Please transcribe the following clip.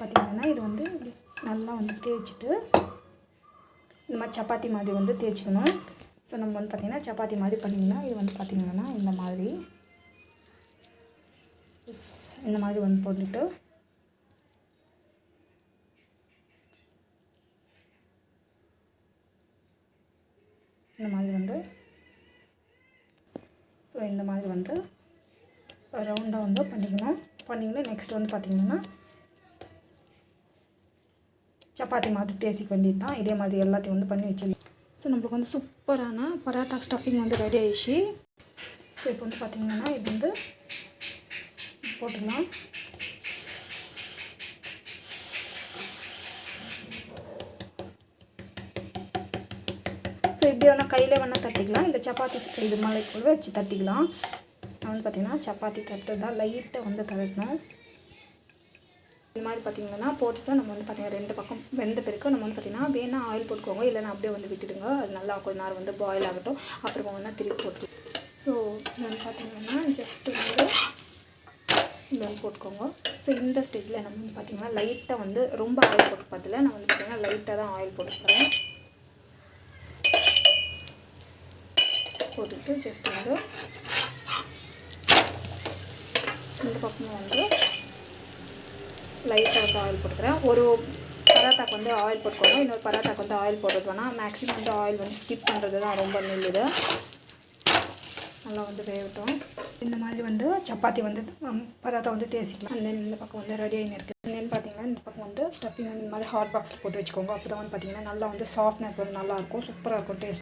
பார்த்திங்கன்னா இது வந்து நல்லா வந்து தேய்ச்சிட்டு இந்த மாதிரி சப்பாத்தி மாதிரி வந்து தேய்ச்சிக்கணும். ஸோ நம்ம வந்து பார்த்திங்கன்னா சப்பாத்தி மாதிரி பண்ணிங்கன்னா இது வந்து பார்த்திங்கன்னா இந்த மாதிரி வந்து போட்டுட்டு இந்த மாதிரி வந்து ஸோ இந்த மாதிரி வந்து ரவுண்டாக வந்து பண்ணிங்கன்னா நெக்ஸ்ட் வந்து பார்த்திங்கன்னா சப்பாத்தி மாதிரி தேய்ச்சிக்க வேண்டியது தான். இதே மாதிரி எல்லாத்தையும் வந்து பண்ணி வச்சிடலாம். ஸோ நம்மளுக்கு வந்து சூப்பரான பராத்தா ஸ்டஃபிங் வந்து ரெடி ஆகிடுச்சு. ஸோ இப்போ வந்து பார்த்திங்கன்னா இது வந்து போட்டுடலாம். ஸோ இப்படி வேணால் கையில் வேணால் தட்டிக்கலாம், இந்த சப்பாத்தி இது மலைக்குள்ள வச்சு தட்டிக்கலாம். நான் வந்து பார்த்திங்கன்னா சப்பாத்தி தட்டு தான் லைட்டாக வந்து தரட்டணும். இந்த மாதிரி பார்த்திங்கன்னா போட்டுட்டு நம்ம வந்து பார்த்திங்கன்னா 2 பக்கம் வெந்த பிறகு நம்ம வந்து பார்த்திங்கன்னா வேணால் ஆயில் போட்டுக்கோங்க, இல்லைனா அப்படியே வந்து விட்டுடுங்க. அது நல்லா கொஞ்ச நேரம் வந்து பாயில் ஆகட்டும், அப்புறமா வேணால் திருப்பி போட்டுக்கலாம். ஸோ இது வந்து பார்த்திங்கன்னா ஜஸ்ட்டு வந்து இந்த போட்டுக்கோங்க. ஸோ இந்த ஸ்டேஜில் நம்ம வந்து பார்த்திங்கன்னா லைட்டாக வந்து ரொம்ப ஆயில் போட்டு பார்த்துல நான் வந்து பார்த்திங்கன்னா லைட்டாக தான் ஆயில் போட்டுக்கிறேன். போட்டுட்டு ஜஸ்ட் வந்து இந்த பக்கமும் வந்து லைட்டாக வந்து ஆயில் போட்டுக்கிறேன். ஒரு பராத்தாக்கு வந்து ஆயில் போட்டுக்கோங்க, இன்னொரு பராத்தாக்கு வந்து ஆயில் போடுறது வேணால். மேக்ஸிமம் வந்து ஆயில் வந்து ஸ்கிப் பண்ணுறது தான் ரொம்ப நல்லது. நல்லா வந்து வேகட்டும். இந்த மாதிரி வந்து சப்பாத்தி வந்து பராத்தா வந்து தேய்ச்சிக்கலாம். அந்த இந்த பக்கம் வந்து ரெடி ஆகின்னு இருக்குது. என்னென்னு பார்த்தீங்கன்னா இந்த பக்கம் வந்து ஸ்டஃபிங் இந்த மாதிரி ஹாட் பாக்ஸில் போட்டு வச்சுக்கோங்க. அப்போ தான் வந்து பார்த்திங்கன்னா நல்லா வந்து சாஃப்ட்னஸ் வந்து நல்லாயிருக்கும், சூப்பராக இருக்கும் டேஸ்ட்.